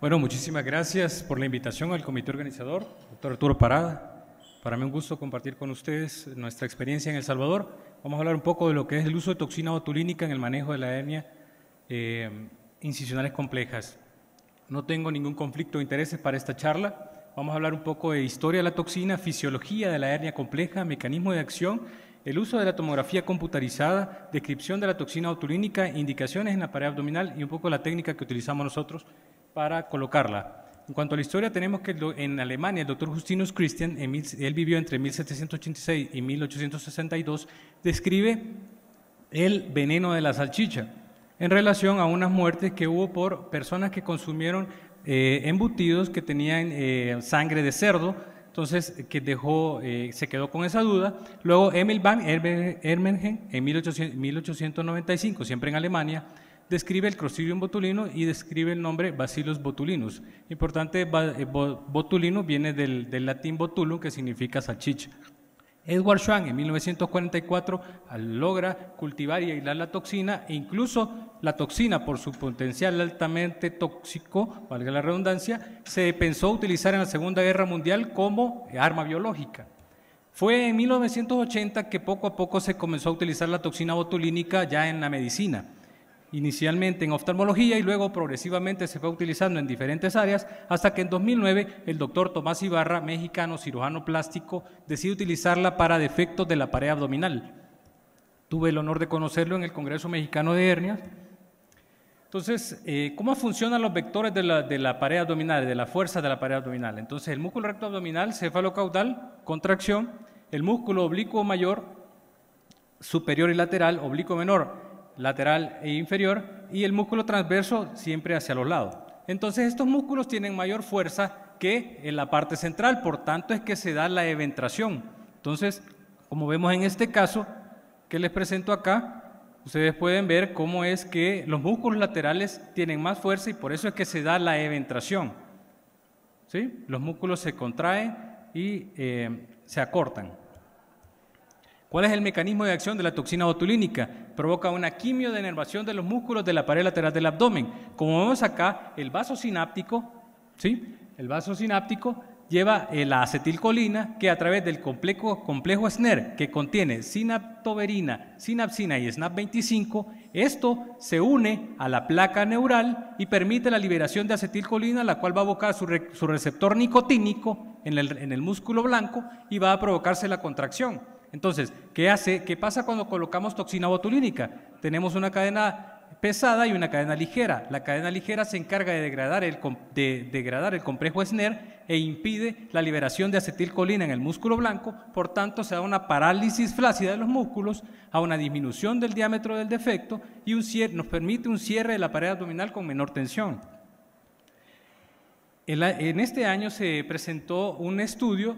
Bueno, muchísimas gracias por la invitación al comité organizador, doctor Arturo Parada. Para mí un gusto compartir con ustedes nuestra experiencia en El Salvador. Vamos a hablar un poco de lo que es el uso de toxina botulínica en el manejo de la hernia incisionales complejas. No tengo ningún conflicto de intereses para esta charla. Vamos a hablar un poco de historia de la toxina, fisiología de la hernia compleja, mecanismo de acción, el uso de la tomografía computarizada, descripción de la toxina botulínica, indicaciones en la pared abdominal y un poco la técnica que utilizamos nosotros para colocarla. En cuanto a la historia, tenemos que en Alemania el doctor Justinus Christian, él vivió entre 1786 y 1862, describe el veneno de la salchicha en relación a unas muertes que hubo por personas que consumieron embutidos que tenían sangre de cerdo. Entonces, se quedó con esa duda. Luego, Emil van Ermengen, en 1895, siempre en Alemania, describe el Clostridium botulino y describe el nombre Bacillus botulinus. Importante, botulino viene del latín botulum, que significa salchicha. Edward Schwann, en 1944, logra cultivar y aislar la toxina, e incluso la toxina, por su potencial altamente tóxico, valga la redundancia, se pensó utilizar en la Segunda Guerra Mundial como arma biológica. Fue en 1980 que poco a poco se comenzó a utilizar la toxina botulínica ya en la medicina. Inicialmente en oftalmología y luego progresivamente se fue utilizando en diferentes áreas hasta que en 2009 el doctor Tomás Ibarra, mexicano, cirujano plástico, decide utilizarla para defectos de la pared abdominal. Tuve el honor de conocerlo en el Congreso Mexicano de Hernias. Entonces, ¿cómo funcionan los vectores de la pared abdominal, de la fuerza de la pared abdominal? Entonces, el músculo recto abdominal, cefalocaudal, contracción, el músculo oblicuo mayor, superior y lateral, oblicuo menor, lateral e inferior, y el músculo transverso siempre hacia los lados. Entonces estos músculos tienen mayor fuerza que en la parte central, por tanto es que se da la eventración. Entonces, como vemos en este caso que les presento acá, ustedes pueden ver cómo es que los músculos laterales tienen más fuerza y por eso es que se da la eventración. ¿Sí? Los músculos se contraen y se acortan. ¿Cuál es el mecanismo de acción de la toxina botulínica? Provoca una quimiodenervación de los músculos de la pared lateral del abdomen. Como vemos acá, el vaso sináptico, ¿sí? El vaso sináptico lleva la acetilcolina que a través del complejo SNER, que contiene sinaptoverina, sinapsina y SNAP25, esto se une a la placa neural y permite la liberación de acetilcolina, la cual va a abocar su receptor nicotínico en el músculo blanco y va a provocarse la contracción. Entonces, ¿qué pasa cuando colocamos toxina botulínica? Tenemos una cadena pesada y una cadena ligera. La cadena ligera se encarga de degradar el complejo SNER e impide la liberación de acetilcolina en el músculo blanco, por tanto se da una parálisis flácida de los músculos, a una disminución del diámetro del defecto y nos permite un cierre de la pared abdominal con menor tensión. En este año se presentó un estudio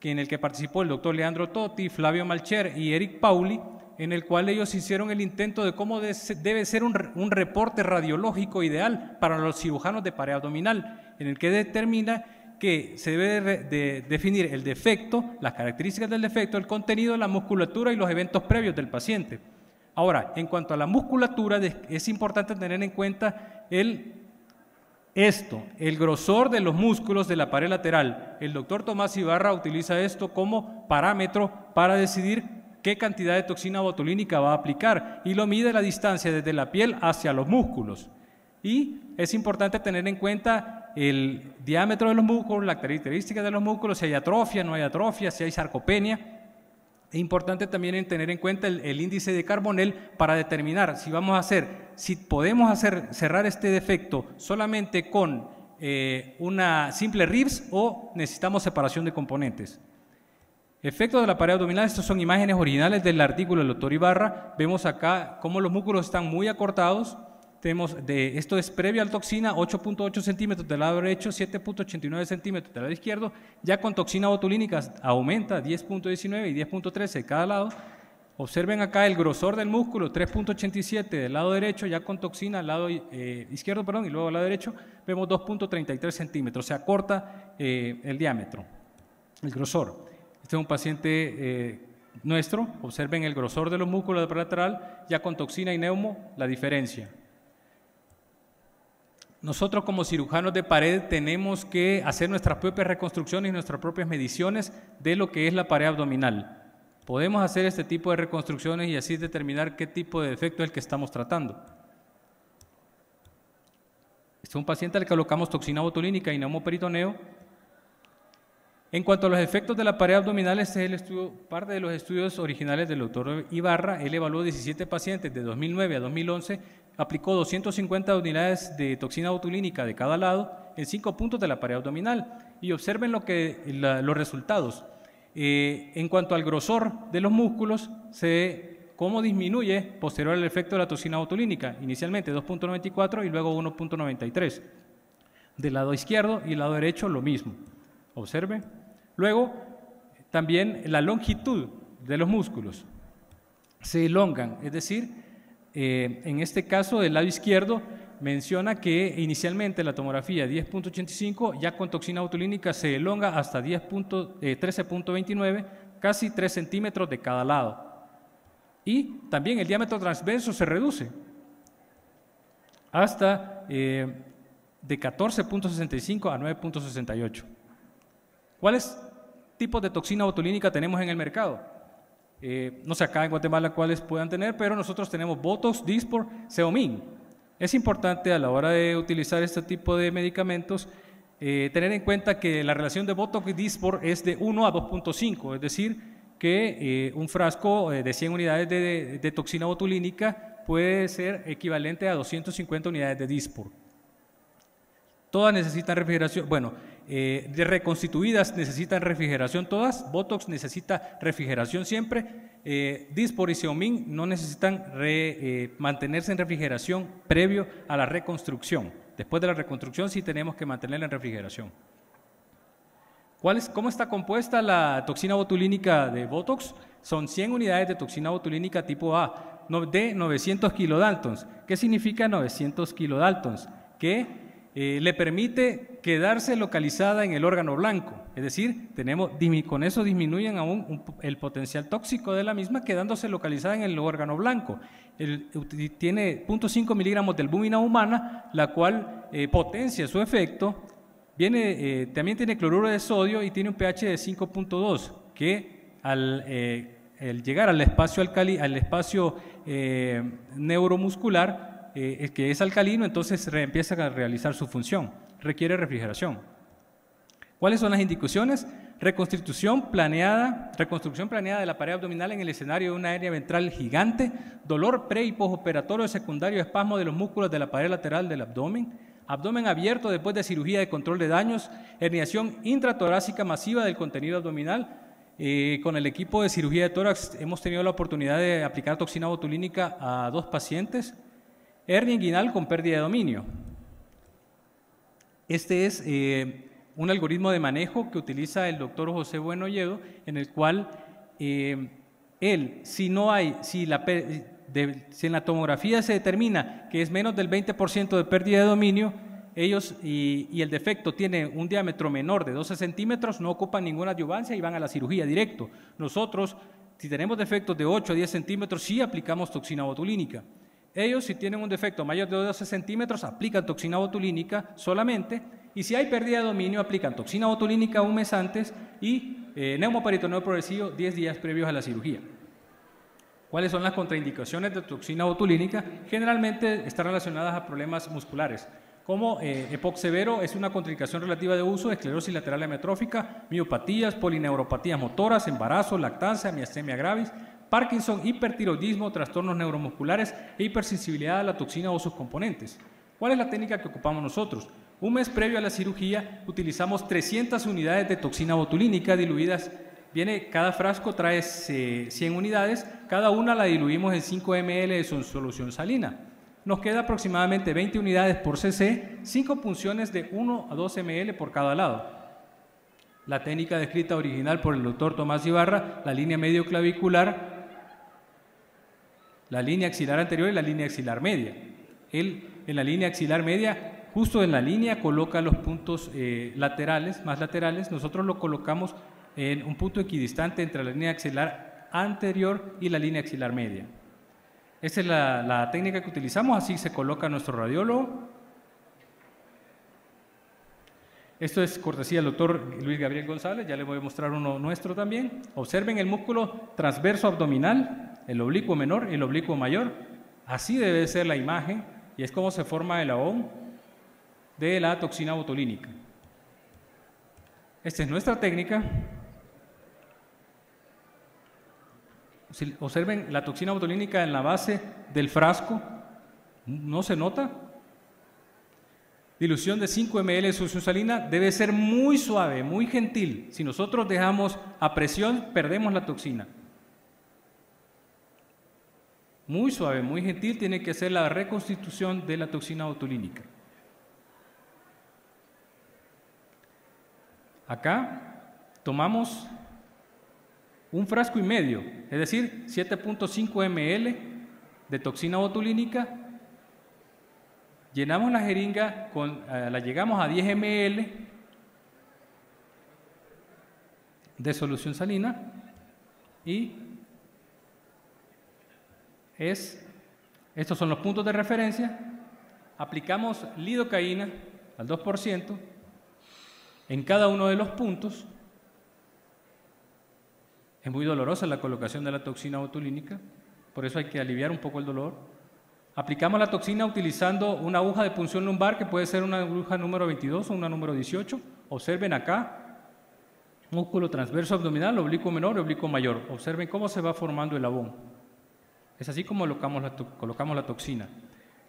en el que participó el doctor Leandro Totti, Flavio Malcher y Eric Pauli, en el cual ellos hicieron el intento de cómo debe ser un reporte radiológico ideal para los cirujanos de pared abdominal, en el que determina que se debe de definir el defecto, las características del defecto, el contenido, la musculatura y los eventos previos del paciente. Ahora, en cuanto a la musculatura, es importante tener en cuenta el grosor de los músculos de la pared lateral. El doctor Tomás Ibarra utiliza esto como parámetro para decidir qué cantidad de toxina botulínica va a aplicar y lo mide la distancia desde la piel hacia los músculos. Y es importante tener en cuenta el diámetro de los músculos, la característica de los músculos, si hay atrofia, no hay atrofia, si hay sarcopenia. Es importante también tener en cuenta el índice de Carbonell para determinar si podemos cerrar este defecto solamente con una simple RIPS o necesitamos separación de componentes. Efecto de la pared abdominal, estas son imágenes originales del artículo del doctor Ibarra. Vemos acá cómo los músculos están muy acortados. Esto es previo a la toxina, 8.8 centímetros del lado derecho, 7.89 centímetros del lado izquierdo. Ya con toxina botulínica aumenta 10.19 y 10.13 de cada lado. Observen acá el grosor del músculo, 3.87 del lado derecho, ya con toxina al lado izquierdo, y luego al lado derecho vemos 2.33 centímetros. Se acorta el diámetro, el grosor. Este es un paciente nuestro. Observen el grosor de los músculos de la pared lateral, ya con toxina y neumo, la diferencia. nosotros como cirujanos de pared tenemos que hacer nuestras propias reconstrucciones y nuestras propias mediciones de lo que es la pared abdominal. Podemos hacer este tipo de reconstrucciones y así determinar qué tipo de defecto es el que estamos tratando. Este es un paciente al que colocamos toxina botulínica y neumoperitoneo. En cuanto a los efectos de la pared abdominal, este es el estudio, parte de los estudios originales del doctor Ibarra. Él evaluó 17 pacientes de 2009 a 2011, aplicó 250 unidades de toxina botulínica de cada lado en 5 puntos de la pared abdominal. Y observen los resultados. En cuanto al grosor de los músculos, cómo disminuye posterior al efecto de la toxina botulínica, inicialmente 2.94 y luego 1.93. Del lado izquierdo y el lado derecho lo mismo. Observe. Luego, también la longitud de los músculos se elongan, es decir, en este caso del lado izquierdo menciona que inicialmente la tomografía 10.85 ya con toxina botulínica se elonga hasta 13.29, casi 3 centímetros de cada lado. Y también el diámetro transverso se reduce hasta de 14.65 a 9.68. ¿Cuáles tipos de toxina botulínica tenemos en el mercado? No sé acá en Guatemala cuáles puedan tener, pero nosotros tenemos Botox, Dysport, Xeomin. Es importante a la hora de utilizar este tipo de medicamentos tener en cuenta que la relación de Botox y Dysport es de 1 a 2.5, es decir, que un frasco de 100 unidades de toxina botulínica puede ser equivalente a 250 unidades de Dysport. Todas necesitan refrigeración, de reconstituidas necesitan refrigeración todas, Botox necesita refrigeración siempre, Dysport y Xeomin no necesitan mantenerse en refrigeración previo a la reconstrucción. Después de la reconstrucción sí tenemos que mantenerla en refrigeración. ¿Cómo está compuesta la toxina botulínica de Botox? Son 100 unidades de toxina botulínica tipo A de 900 kilodaltons. ¿Qué significa 900 kilodaltons? Que le permite quedarse localizada en el órgano blanco, es decir, con eso disminuyen aún el potencial tóxico de la misma quedándose localizada en el órgano blanco. Tiene 0.5 miligramos de albúmina humana, la cual potencia su efecto. También tiene cloruro de sodio y tiene un pH de 5.2, que al llegar al espacio neuromuscular, que es alcalino, entonces empieza a realizar su función, requiere refrigeración. ¿Cuáles son las indicaciones? Reconstrucción planeada de la pared abdominal en el escenario de una hernia ventral gigante, dolor pre y postoperatorio secundario, espasmo de los músculos de la pared lateral del abdomen, abdomen abierto después de cirugía de control de daños, herniación intratorácica masiva del contenido abdominal. Con el equipo de cirugía de tórax hemos tenido la oportunidad de aplicar toxina botulínica a 2 pacientes. Hernia inguinal con pérdida de dominio. Este es un algoritmo de manejo que utiliza el doctor José Bueno Olledo, en el cual si en la tomografía se determina que es menos del 20% de pérdida de dominio, y el defecto tiene un diámetro menor de 12 centímetros, no ocupan ninguna adyuvancia y van a la cirugía directo. Nosotros, si tenemos defectos de 8 a 10 centímetros, sí aplicamos toxina botulínica. Ellos, si tienen un defecto mayor de 12 centímetros, aplican toxina botulínica solamente, y si hay pérdida de dominio, aplican toxina botulínica un mes antes y neumoperitoneo progresivo 10 días previos a la cirugía. ¿Cuáles son las contraindicaciones de toxina botulínica? Generalmente están relacionadas a problemas musculares, como EPOC severo es una contraindicación relativa de uso, esclerosis lateral amiotrófica, miopatías, polineuropatías motoras, embarazo, lactancia, miastenia gravis, Parkinson, hipertiroidismo, trastornos neuromusculares e hipersensibilidad a la toxina o sus componentes. ¿Cuál es la técnica que ocupamos nosotros? Un mes previo a la cirugía utilizamos 300 unidades de toxina botulínica diluidas. Cada frasco trae 100 unidades, cada una la diluimos en 5 ml de solución salina. Nos queda aproximadamente 20 unidades por cc, 5 punciones de 1 a 2 ml por cada lado. La técnica descrita original por el doctor Tomás Ibarra, la línea medio clavicular, la línea axilar anterior y la línea axilar media. Él en la línea axilar media, justo en la línea, coloca los puntos más laterales. Nosotros lo colocamos en un punto equidistante entre la línea axilar anterior y la línea axilar media. Esa es la técnica que utilizamos, así se coloca nuestro radiólogo. Esto es cortesía del doctor Luis Gabriel González, ya les voy a mostrar uno nuestro también. Observen el músculo transverso abdominal, el oblicuo menor y el oblicuo mayor. Así debe ser la imagen y es como se forma el ahón de la toxina botulínica. Esta es nuestra técnica. Observen la toxina botulínica en la base del frasco. ¿No se nota? Dilución de 5 ml de solución salina debe ser muy suave, muy gentil. Si nosotros dejamos a presión, perdemos la toxina. Muy suave, muy gentil, tiene que ser la reconstitución de la toxina botulínica. Acá tomamos un frasco y medio, es decir, 7.5 ml de toxina botulínica. Llenamos la jeringa, la llegamos a 10 ml de solución salina y estos son los puntos de referencia. Aplicamos lidocaína al 2% en cada uno de los puntos. Es muy dolorosa la colocación de la toxina botulínica, por eso hay que aliviar un poco el dolor. Aplicamos la toxina utilizando una aguja de punción lumbar, que puede ser una aguja número 22 o una número 18. Observen acá, músculo transverso abdominal, oblicuo menor y oblicuo mayor. Observen cómo se va formando el abón. Es así como colocamos la toxina.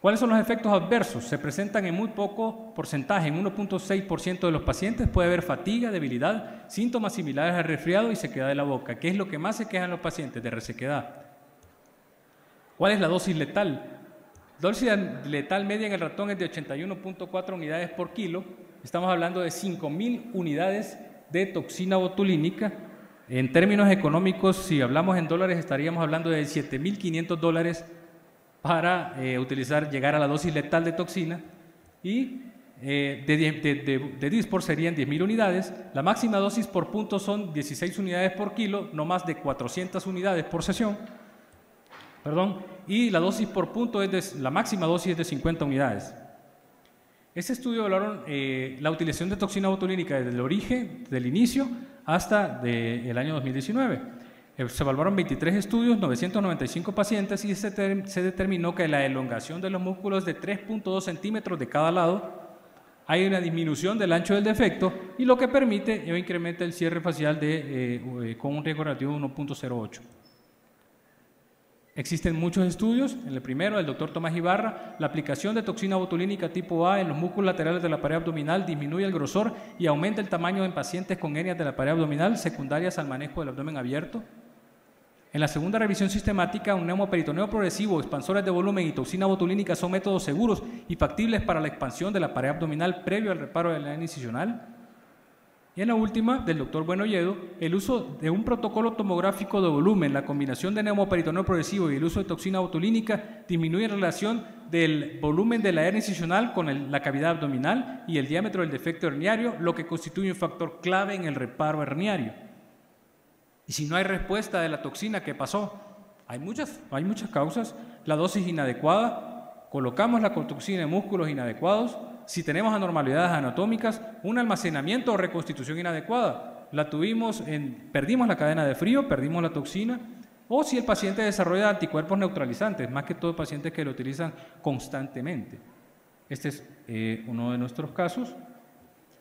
¿Cuáles son los efectos adversos? Se presentan en muy poco porcentaje, en 1.6% de los pacientes. Puede haber fatiga, debilidad, síntomas similares al resfriado y sequedad de la boca. ¿Qué es lo que más se quejan los pacientes? De resequedad. ¿Cuál es la dosis letal? La dosis letal media en el ratón es de 81.4 unidades por kilo. Estamos hablando de 5.000 unidades de toxina botulínica. En términos económicos, si hablamos en dólares, estaríamos hablando de $7.500 para llegar a la dosis letal de toxina, y de Dysport serían 10.000 unidades. La máxima dosis por punto son 16 unidades por kilo, no más de 400 unidades por sesión. Y la dosis por punto la máxima dosis es de 50 unidades. Este estudio evaluaron la utilización de toxina botulínica desde el origen, del inicio, hasta el año 2019. Se evaluaron 23 estudios, 995 pacientes y se determinó que la elongación de los músculos de 3.2 centímetros de cada lado, hay una disminución del ancho del defecto y lo que permite o incrementa el cierre facial con un riesgo relativo de 1.08. Existen muchos estudios. En el primero, del doctor Tomás Ibarra, la aplicación de toxina botulínica tipo A en los músculos laterales de la pared abdominal disminuye el grosor y aumenta el tamaño en pacientes con hernias de la pared abdominal secundarias al manejo del abdomen abierto. En la segunda revisión sistemática, un neumoperitoneo progresivo, expansores de volumen y toxina botulínica son métodos seguros y factibles para la expansión de la pared abdominal previo al reparo de la hernia incisional. Y en la última, del doctor Buenolledo, el uso de un protocolo tomográfico de volumen, la combinación de neumoperitoneo progresivo y el uso de toxina botulínica disminuye la relación del volumen de la hernia incisional con la cavidad abdominal y el diámetro del defecto herniario, lo que constituye un factor clave en el reparo herniario. Y si no hay respuesta de la toxina, ¿qué pasó? Hay muchas causas. La dosis inadecuada, colocamos la toxina en músculos inadecuados. Si tenemos anormalidades anatómicas, un almacenamiento o reconstitución inadecuada, perdimos la cadena de frío, perdimos la toxina, o si el paciente desarrolla anticuerpos neutralizantes, más que todo pacientes que lo utilizan constantemente. Este es uno de nuestros casos.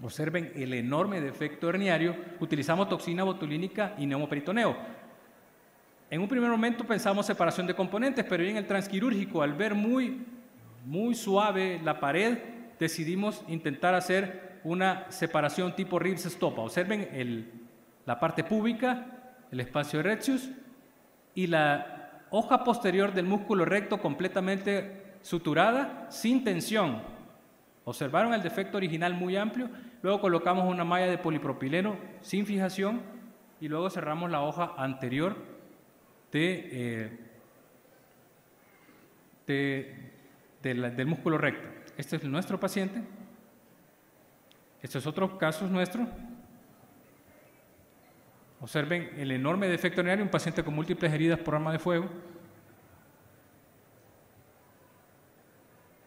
Observen el enorme defecto herniario. Utilizamos toxina botulínica y neumoperitoneo. En un primer momento pensamos separación de componentes, pero en el transquirúrgico, al ver muy suave la pared, decidimos intentar hacer una separación tipo Reeves Stoppa. Observen la parte púbica, el espacio erectus y la hoja posterior del músculo recto completamente suturada, sin tensión. Observaron el defecto original muy amplio. Luego colocamos una malla de polipropileno sin fijación y luego cerramos la hoja anterior del músculo recto. Este es nuestro paciente. Este es otro caso nuestro. Observen el enorme defecto herniario, un paciente con múltiples heridas por arma de fuego.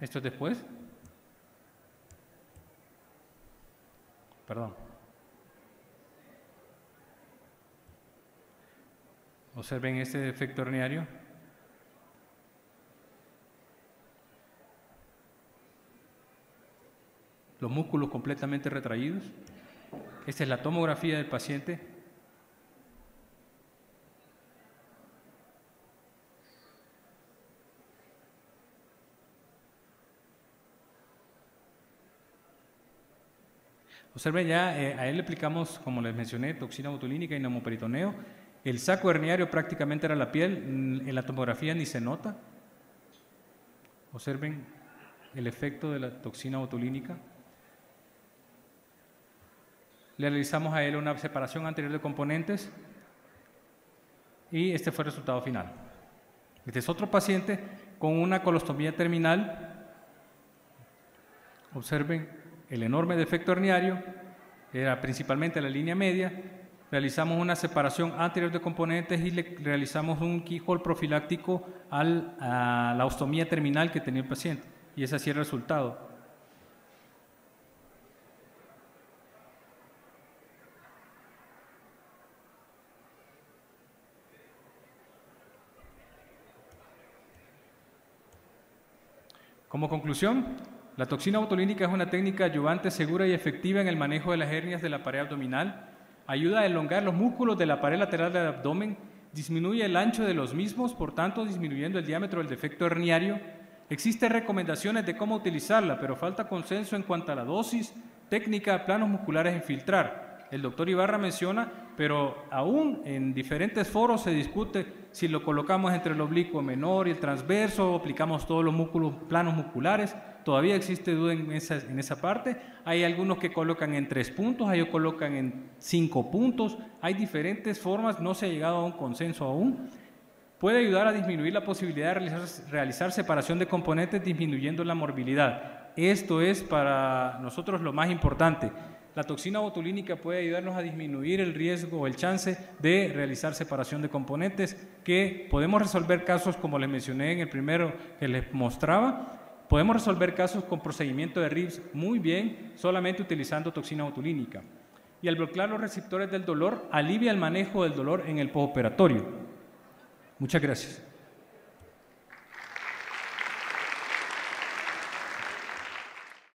Esto es después. Perdón. Observen este defecto herniario. Los músculos completamente retraídos. Esta es la tomografía del paciente. Observen ya, a él le aplicamos, como les mencioné, toxina botulínica y neumoperitoneo. El saco herniario prácticamente era la piel, en la tomografía ni se nota. Observen el efecto de la toxina botulínica. Le realizamos a él una separación anterior de componentes y este fue el resultado final. Este es otro paciente con una colostomía terminal. Observen el enorme defecto herniario, era principalmente la línea media. Realizamos una separación anterior de componentes y le realizamos un keyhole profiláctico a la ostomía terminal que tenía el paciente. Y ese así es el resultado. Como conclusión, la toxina botulínica es una técnica adyuvante segura y efectiva en el manejo de las hernias de la pared abdominal. Ayuda a elongar los músculos de la pared lateral del abdomen, disminuye el ancho de los mismos, por tanto disminuyendo el diámetro del defecto herniario. Existen recomendaciones de cómo utilizarla, pero falta consenso en cuanto a la dosis, técnica, planos musculares a infiltrar. El doctor Ibarra menciona, pero aún en diferentes foros se discute si lo colocamos entre el oblicuo menor y el transverso, o aplicamos todos los músculos, planos musculares. Todavía existe duda en esa parte. Hay algunos que colocan en 3 puntos, hay otros que colocan en 5 puntos. Hay diferentes formas, no se ha llegado a un consenso aún. Puede ayudar a disminuir la posibilidad de realizar separación de componentes, disminuyendo la morbilidad. Esto es para nosotros lo más importante. La toxina botulínica puede ayudarnos a disminuir el riesgo o el chance de realizar separación de componentes, que podemos resolver casos, como les mencioné en el primero que les mostraba. Podemos resolver casos con procedimiento de RIPS muy bien, solamente utilizando toxina botulínica. Y al bloquear los receptores del dolor, alivia el manejo del dolor en el postoperatorio. Muchas gracias.